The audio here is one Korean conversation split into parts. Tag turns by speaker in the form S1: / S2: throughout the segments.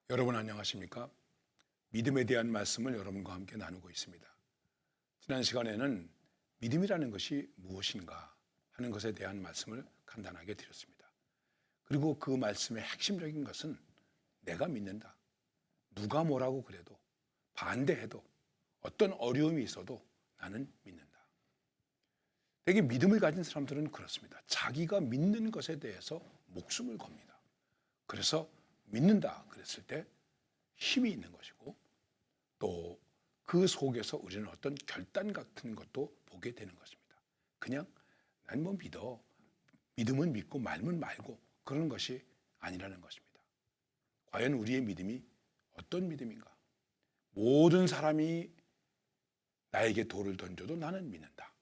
S1: 여러분 안녕하십니까? 믿음에 대한 말씀을 여러분과 함께 나누고 있습니다. 지난 시간에는 믿음이라는 것이 무엇인가 하는 것에 대한 말씀을 간단하게 드렸습니다. 그리고 그 말씀의 핵심적인 것은 내가 믿는다. 누가 뭐라고 그래도 반대해도 어떤 어려움이 있어도 나는 믿는다. 되게 믿음을 가진 사람들은 그렇습니다. 자기가 믿는 것에 대해서 목숨을 겁니다. 그래서 믿는다 그랬을 때 힘이 있는 것이고 또 그 속에서 우리는 어떤 결단 같은 것도 보게 되는 것입니다. 그냥 난 뭐 믿어. 믿음은 믿고 말면 말고 그런 것이 아니라는 것입니다. 과연 우리의 믿음이 어떤 믿음인가? 모든 사람이 나에게 돌을 던져도 나는 믿는다.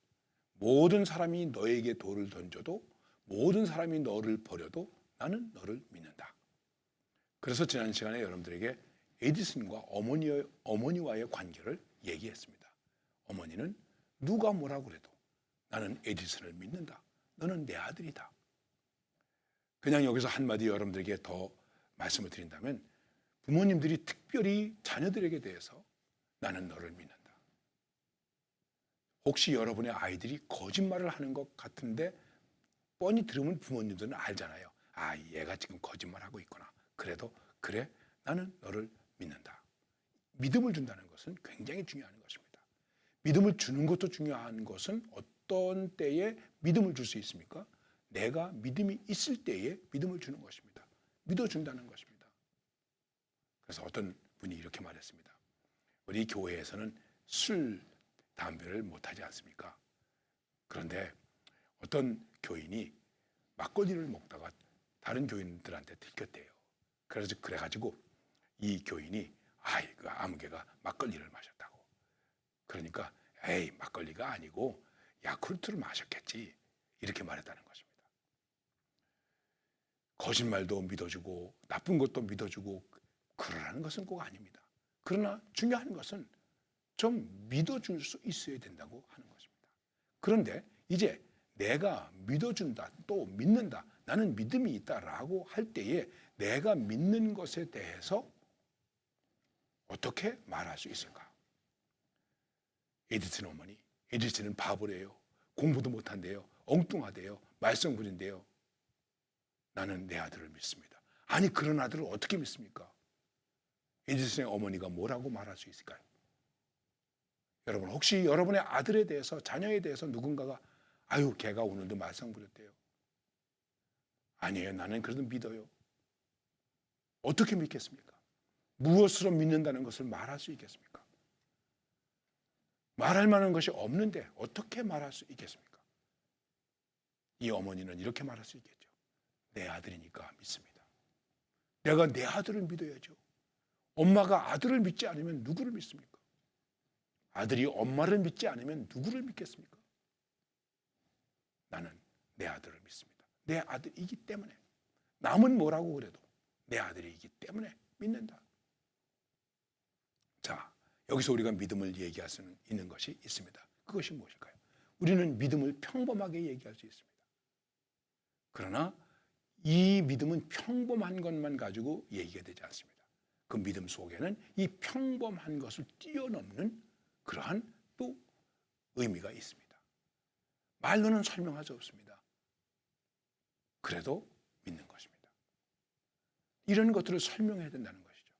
S1: 모든 사람이 너에게 돌을 던져도 모든 사람이 너를 버려도 나는 너를 믿는다. 그래서 지난 시간에 여러분들에게 에디슨과 어머니와의 관계를 얘기했습니다. 어머니는 누가 뭐라고 그래도 나는 에디슨을 믿는다. 너는 내 아들이다. 그냥 여기서 한마디 여러분들에게 더 말씀을 드린다면 부모님들이 특별히 자녀들에게 대해서 나는 너를 믿는다. 혹시 여러분의 아이들이 거짓말을 하는 것 같은데 뻔히 들으면 부모님들은 알잖아요. 아, 얘가 지금 거짓말하고 있구나. 그래도 그래, 나는 너를 믿는다. 믿음을 준다는 것은 굉장히 중요한 것입니다. 믿음을 주는 것도 중요한 것은 어떤 때에 믿음을 줄 수 있습니까? 내가 믿음이 있을 때에 믿음을 주는 것입니다. 믿어준다는 것입니다. 그래서 어떤 분이 이렇게 말했습니다. 우리 교회에서는 술, 담배를 못하지 않습니까? 그런데 어떤 교인이 막걸리를 먹다가 다른 교인들한테 들켰대요. 그래가지고 이 교인이 그 아무개가 막걸리를 마셨다고. 그러니까 에이 막걸리가 아니고 야쿠르트를 마셨겠지 이렇게 말했다는 것입니다. 거짓말도 믿어주고 나쁜 것도 믿어주고 그러라는 것은 꼭 아닙니다. 그러나 중요한 것은 좀 믿어줄 수 있어야 된다고 하는 것입니다. 그런데 이제 내가 믿어준다 또 믿는다 나는 믿음이 있다라고 할 때에 내가 믿는 것에 대해서 어떻게 말할 수 있을까? 에디슨 어머니, 에디슨은 바보래요. 공부도 못한대요. 엉뚱하대요. 말썽부린대요. 나는 내 아들을 믿습니다. 아니 그런 아들을 어떻게 믿습니까? 에디슨의 어머니가 뭐라고 말할 수 있을까요? 여러분 혹시 여러분의 아들에 대해서 자녀에 대해서 누군가가 아유 걔가 오늘도 말썽부렸대요. 아니에요. 나는 그래도 믿어요. 어떻게 믿겠습니까? 무엇으로 믿는다는 것을 말할 수 있겠습니까? 말할 만한 것이 없는데 어떻게 말할 수 있겠습니까? 이 어머니는 이렇게 말할 수 있겠죠. 내 아들이니까 믿습니다. 내가 내 아들을 믿어야죠. 엄마가 아들을 믿지 않으면 누구를 믿습니까? 아들이 엄마를 믿지 않으면 누구를 믿겠습니까? 나는 내 아들을 믿습니다. 내 아들이기 때문에 남은 뭐라고 그래도 내 아들이기 때문에 믿는다. 자, 여기서 우리가 믿음을 얘기할 수 있는 것이 있습니다. 그것이 무엇일까요? 우리는 믿음을 평범하게 얘기할 수 있습니다. 그러나 이 믿음은 평범한 것만 가지고 얘기가 되지 않습니다. 그 믿음 속에는 이 평범한 것을 뛰어넘는 그러한 또 의미가 있습니다. 말로는 설명할 수 없습니다. 그래도 믿는 것입니다. 이런 것들을 설명해야 된다는 것이죠.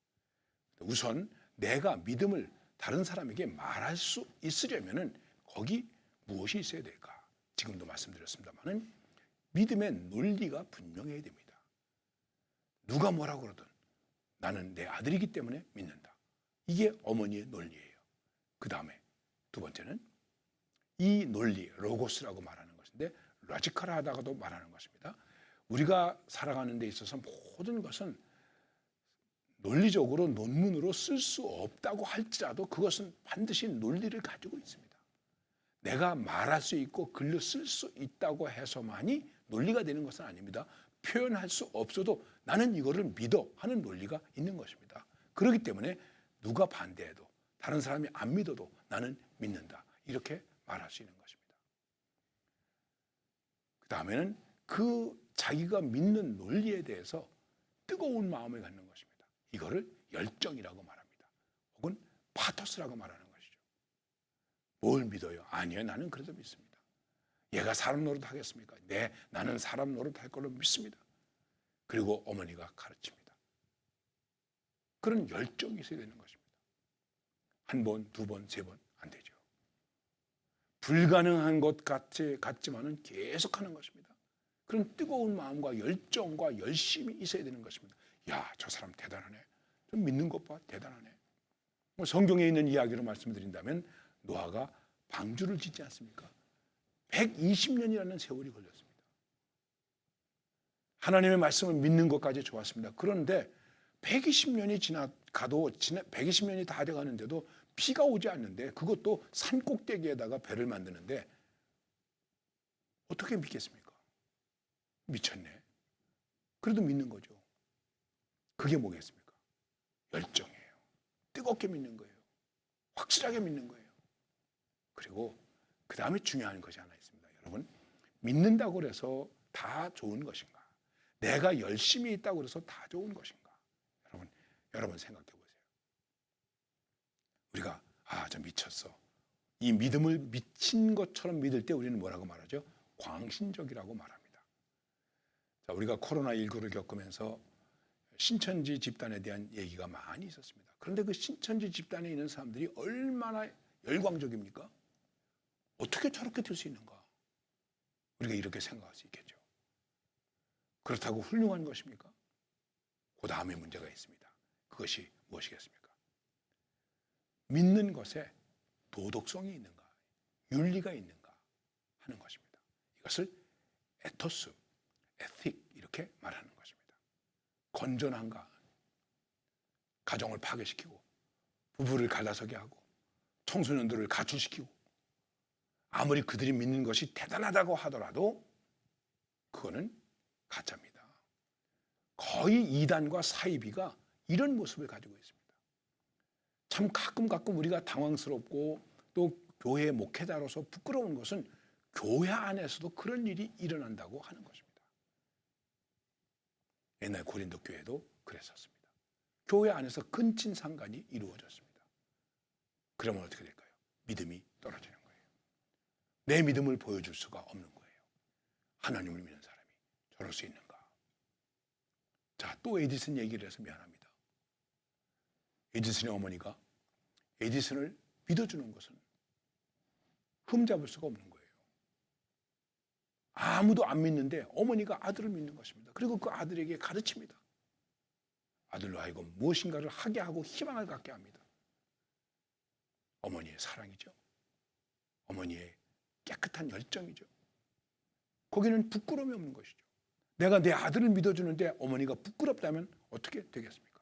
S1: 우선 내가 믿음을 다른 사람에게 말할 수 있으려면은 거기 무엇이 있어야 될까? 지금도 말씀드렸습니다만은 믿음의 논리가 분명해야 됩니다. 누가 뭐라고 그러든 나는 내 아들이기 때문에 믿는다. 이게 어머니의 논리예요. 그 다음에 두 번째는 이 논리, 로고스라고 말하는 것인데 로지컬하다고도 말하는 것입니다. 우리가 살아가는 데 있어서 모든 것은 논리적으로 논문으로 쓸 수 없다고 할지라도 그것은 반드시 논리를 가지고 있습니다. 내가 말할 수 있고 글로 쓸 수 있다고 해서만이 논리가 되는 것은 아닙니다. 표현할 수 없어도 나는 이거를 믿어 하는 논리가 있는 것입니다. 그렇기 때문에 누가 반대해도 다른 사람이 안 믿어도 나는 믿는다. 이렇게 말할 수 있는 것입니다. 그 다음에는 그 자기가 믿는 논리에 대해서 뜨거운 마음을 갖는 것입니다. 이거를 열정이라고 말합니다. 혹은 파토스라고 말하는 것이죠. 뭘 믿어요? 아니요, 나는 그래도 믿습니다. 얘가 사람 노릇 하겠습니까? 네, 나는 사람 노릇 할 걸로 믿습니다. 그리고 어머니가 가르칩니다. 그런 열정이 있어야 되는 것입니다. 한 번, 두 번, 세 번 안 되죠. 불가능한 것 같지만은 계속하는 것입니다. 그런 뜨거운 마음과 열정과 열심이 있어야 되는 것입니다. 야, 저 사람 대단하네. 좀 믿는 것 봐, 대단하네. 뭐 성경에 있는 이야기로 말씀드린다면 노아가 방주를 짓지 않습니까? 120년이라는 세월이 걸렸습니다. 하나님의 말씀을 믿는 것까지 좋았습니다. 그런데 120년이 지나가도 120년이 다 돼가는데도 비가 오지 않는데, 그것도 산 꼭대기에다가 배를 만드는데 어떻게 믿겠습니까? 미쳤네. 그래도 믿는 거죠. 그게 뭐겠습니까? 열정이에요. 뜨겁게 믿는 거예요. 확실하게 믿는 거예요. 그리고 그 다음에 중요한 것이 하나 있습니다. 여러분, 믿는다고 해서 다 좋은 것인가? 내가 열심히 있다고 해서 다 좋은 것인가? 여러분 생각해 보세요. 우리가 저 미쳤어. 이 믿음을 미친 것처럼 믿을 때 우리는 뭐라고 말하죠? 광신적이라고 말합니다. 자, 우리가 코로나19를 겪으면서 신천지 집단에 대한 얘기가 많이 있었습니다. 그런데 그 신천지 집단에 있는 사람들이 얼마나 열광적입니까? 어떻게 저렇게 될 수 있는가? 우리가 이렇게 생각할 수 있겠죠. 그렇다고 훌륭한 것입니까? 그 다음에 문제가 있습니다. 그것이 무엇이겠습니까? 믿는 것에 도덕성이 있는가, 윤리가 있는가 하는 것입니다. 이것을 에토스, 에틱 이렇게 말하는 것입니다. 건전한가, 가정을 파괴시키고 부부를 갈라서게 하고 청소년들을 가출시키고, 아무리 그들이 믿는 것이 대단하다고 하더라도 그거는 가짜입니다. 거의 이단과 사이비가 이런 모습을 가지고 있습니다. 참 가끔 우리가 당황스럽고 또 교회 목회자로서 부끄러운 것은 교회 안에서도 그런 일이 일어난다고 하는 것입니다. 옛날 고린도 교회도 그랬었습니다. 교회 안에서 근친상간이 이루어졌습니다. 그러면 어떻게 될까요? 믿음이 떨어지는 거예요. 내 믿음을 보여줄 수가 없는 거예요. 하나님을 믿는 사람이 저럴 수 있는가? 자, 또 에디슨 얘기를 해서 미안합니다. 에디슨의 어머니가 에디슨을 믿어주는 것은 흠잡을 수가 없는 거예요. 아무도 안 믿는데 어머니가 아들을 믿는 것입니다. 그리고 그 아들에게 가르칩니다. 아들로 하여금 무엇인가를 하게 하고 희망을 갖게 합니다. 어머니의 사랑이죠. 어머니의 깨끗한 열정이죠. 거기는 부끄러움이 없는 것이죠. 내가 내 아들을 믿어주는데 어머니가 부끄럽다면 어떻게 되겠습니까?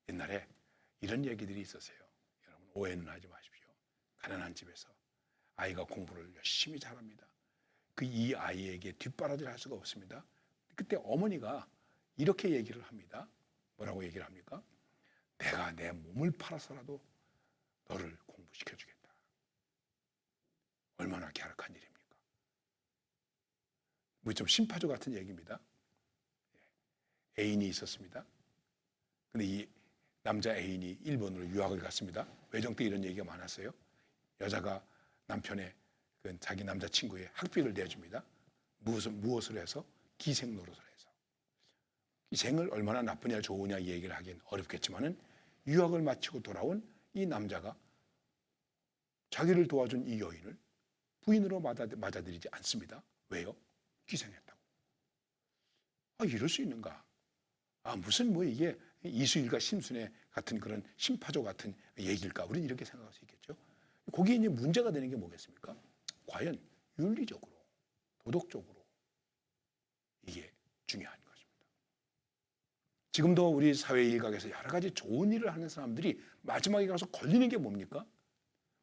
S1: 옛날에 이런 얘기들이 있었어요. 여러분 오해는 하지 마십시오. 가난한 집에서 아이가 공부를 열심히 잘합니다. 이 아이에게 뒷바라지를 할 수가 없습니다. 그때 어머니가 이렇게 얘기를 합니다. 뭐라고 얘기를 합니까? 내가 내 몸을 팔아서라도 너를 공부시켜주겠다. 얼마나 갸륵한 일입니까? 뭐 좀 심파조 같은 얘기입니다. 애인이 있었습니다. 근데 이 남자 애인이 일본으로 유학을 갔습니다. 외정 때 이런 얘기가 많았어요. 여자가 남편의 자기 남자친구의 학비를 내줍니다. 무엇을 해서? 기생 노릇을 해서. 기생을 얼마나 나쁘냐 좋으냐 이 얘기를 하긴 어렵겠지만은 유학을 마치고 돌아온 이 남자가 자기를 도와준 이 여인을 부인으로 맞아들이지 않습니다. 왜요? 기생했다고. 이럴 수 있는가? 무슨 뭐 이게 이수일과 심순애 같은 그런 심파조 같은 얘기일까? 우리는 이렇게 생각할 수 있겠죠. 거기에 이제 문제가 되는 게 뭐겠습니까? 과연 윤리적으로, 도덕적으로 이게 중요한 것입니다. 지금도 우리 사회 일각에서 여러 가지 좋은 일을 하는 사람들이 마지막에 가서 걸리는 게 뭡니까?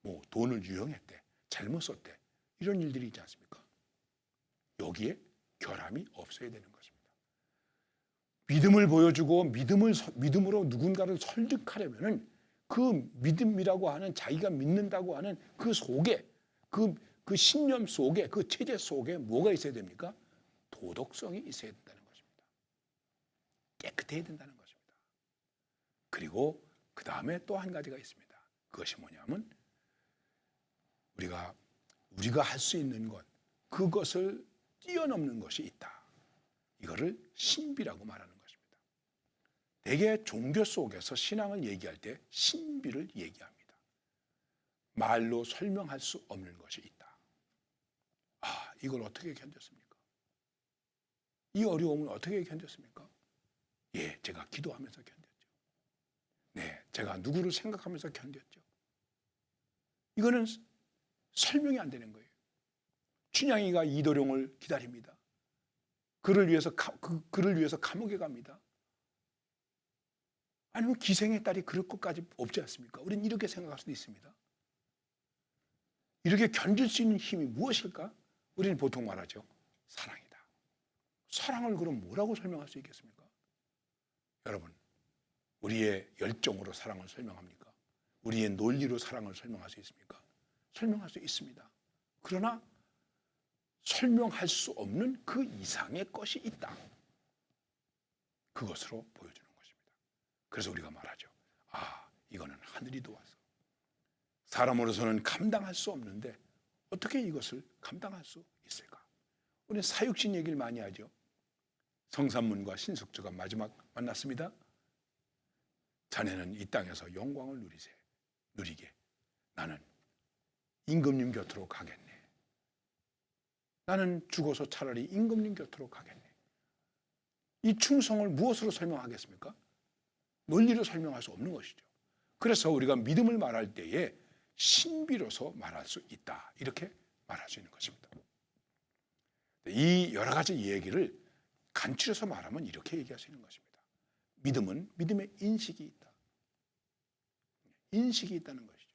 S1: 뭐 돈을 유용했대, 잘못 썼대, 이런 일들이 있지 않습니까? 여기에 결함이 없어야 되는 것입니다. 믿음을 보여주고 믿음으로 누군가를 설득하려면은 그 믿음이라고 하는 자기가 믿는다고 하는 그 속에 그 신념 속에 그 체제 속에 뭐가 있어야 됩니까? 도덕성이 있어야 된다는 것입니다. 깨끗해야 된다는 것입니다. 그리고 그 다음에 또 한 가지가 있습니다. 그것이 뭐냐면 우리가 할 수 있는 것, 그것을 뛰어넘는 것이 있다. 이거를 신비라고 말하는 것입니다. 대개 종교 속에서 신앙을 얘기할 때 신비를 얘기합니다. 말로 설명할 수 없는 것이 있다. 아, 이걸 어떻게 견뎠습니까? 이 어려움을 어떻게 견뎠습니까? 예, 제가 기도하면서 견뎠죠. 네, 제가 누구를 생각하면서 견뎠죠. 이거는 설명이 안 되는 거예요. 춘향이가 이도룡을 기다립니다. 그를 위해서 감옥에 갑니다. 아니면 기생의 딸이 그럴 것까지 없지 않습니까? 우리는 이렇게 생각할 수도 있습니다. 이렇게 견딜 수 있는 힘이 무엇일까? 우리는 보통 말하죠. 사랑이다. 사랑을 그럼 뭐라고 설명할 수 있겠습니까? 여러분, 우리의 열정으로 사랑을 설명합니까? 우리의 논리로 사랑을 설명할 수 있습니까? 설명할 수 있습니다. 그러나 설명할 수 없는 그 이상의 것이 있다. 그것으로 보여주는 것입니다. 그래서 우리가 말하죠. 아, 이거는 하늘이 도와서 사람으로서는 감당할 수 없는데 어떻게 이것을 감당할 수 있을까? 우리는 사육신 얘기를 많이 하죠. 성삼문과 신숙주가 마지막 만났습니다. 자네는 이 땅에서 영광을 누리게. 나는 임금님 곁으로 가겠네. 나는 죽어서 차라리 임금님 곁으로 가겠네. 이 충성을 무엇으로 설명하겠습니까? 논리로 설명할 수 없는 것이죠. 그래서 우리가 믿음을 말할 때에 신비로서 말할 수 있다. 이렇게 말할 수 있는 것입니다. 이 여러 가지 얘기를 간추려서 말하면 이렇게 얘기할 수 있는 것입니다. 믿음은 믿음의 인식이 있다. 인식이 있다는 것이죠.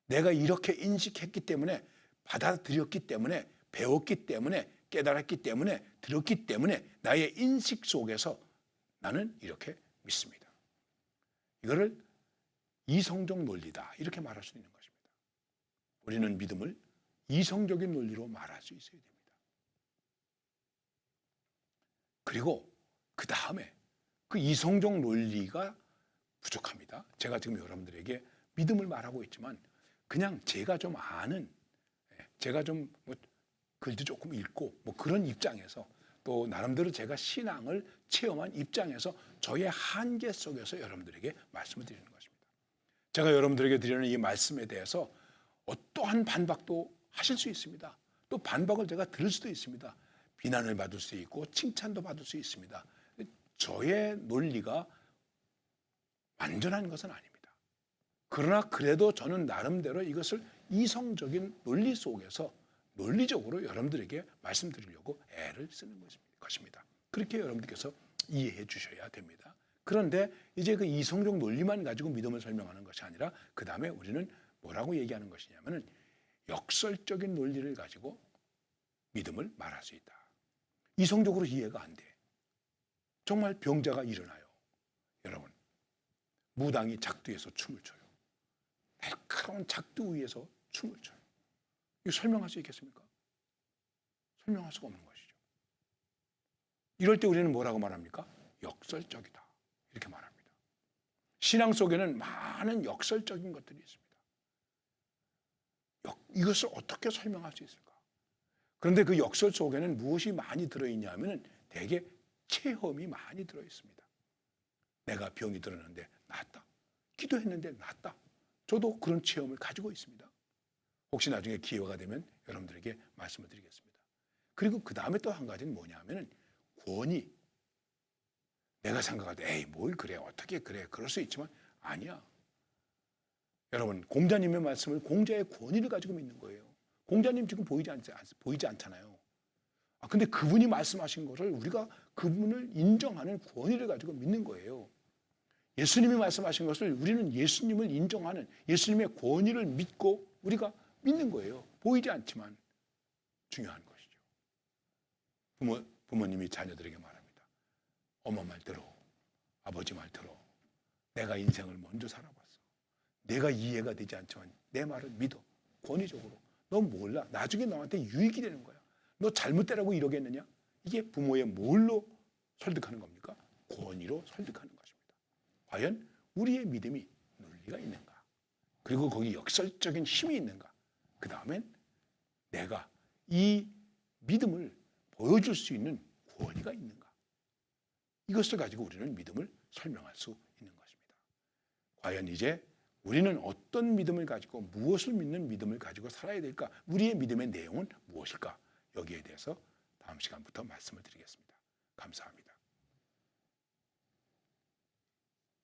S1: 내가 이렇게 인식했기 때문에, 받아들였기 때문에, 배웠기 때문에, 깨달았기 때문에, 들었기 때문에 나의 인식 속에서 나는 이렇게 믿습니다. 이거를 이성적 논리다 이렇게 말할 수 있는 것입니다. 우리는 믿음을 이성적인 논리로 말할 수 있어야 됩니다. 그리고 그 다음에 그 이성적 논리가 부족합니다. 제가 지금 여러분들에게 믿음을 말하고 있지만 그냥 제가 좀 아는, 제가 좀 글도 조금 읽고 그런 입장에서 또 나름대로 제가 신앙을 체험한 입장에서 저의 한계 속에서 여러분들에게 말씀을 드리는 것입니다. 제가 여러분들에게 드리는 이 말씀에 대해서 어떠한 반박도 하실 수 있습니다. 또 반박을 제가 들을 수도 있습니다. 비난을 받을 수 있고 칭찬도 받을 수 있습니다. 저의 논리가 완전한 것은 아닙니다. 그러나 그래도 저는 나름대로 이것을 이성적인 논리 속에서 논리적으로 여러분들에게 말씀드리려고 애를 쓰는 것입니다. 그렇게 여러분들께서 이해해 주셔야 됩니다. 그런데 이제 그 이성적 논리만 가지고 믿음을 설명하는 것이 아니라 그 다음에 우리는 뭐라고 얘기하는 것이냐면은 역설적인 논리를 가지고 믿음을 말할 수 있다. 이성적으로 이해가 안 돼. 정말 병자가 일어나요. 여러분, 무당이 작두에서 춤을 춰요. 날카로운 작두 위에서 춤을 춰요. 이거 설명할 수 있겠습니까? 설명할 수가 없는 것이죠. 이럴 때 우리는 뭐라고 말합니까? 역설적이다. 이렇게 말합니다. 신앙 속에는 많은 역설적인 것들이 있습니다. 이것을 어떻게 설명할 수 있을까? 그런데 그 역설 속에는 무엇이 많이 들어있냐면 대개 체험이 많이 들어있습니다. 내가 병이 들었는데 낫다. 기도했는데 낫다. 저도 그런 체험을 가지고 있습니다. 혹시 나중에 기회가 되면 여러분들에게 말씀을 드리겠습니다. 그리고 그 다음에 또 한 가지는 뭐냐면 권위. 내가 생각할 때 에이 뭘 그래 어떻게 그래 그럴 수 있지만 아니야. 여러분 공자님의 말씀을 공자의 권위를 가지고 믿는 거예요. 공자님 지금 보이지 않잖아요. 근데 그분이 말씀하신 것을 우리가 그분을 인정하는 권위를 가지고 믿는 거예요. 예수님이 말씀하신 것을 우리는 예수님을 인정하는 예수님의 권위를 믿고 우리가 믿는 거예요. 보이지 않지만 중요한 것이죠. 부모님이 자녀들에게 말합니다. 엄마 말 들어. 아버지 말 들어. 내가 인생을 먼저 살아봤어. 내가 이해가 되지 않지만 내 말을 믿어. 권위적으로. 너 몰라. 나중에 너한테 유익이 되는 거야. 너 잘못되라고 이러겠느냐? 이게 부모의 뭘로 설득하는 겁니까? 권위로 설득하는 것입니다. 과연 우리의 믿음이 논리가 있는가? 그리고 거기 역설적인 힘이 있는가? 그 다음엔 내가 이 믿음을 보여줄 수 있는 권위가 있는가? 이것을 가지고 우리는 믿음을 설명할 수 있는 것입니다. 과연 이제 우리는 어떤 믿음을 가지고 무엇을 믿는 믿음을 가지고 살아야 될까? 우리의 믿음의 내용은 무엇일까? 여기에 대해서 다음 시간부터 말씀을 드리겠습니다. 감사합니다.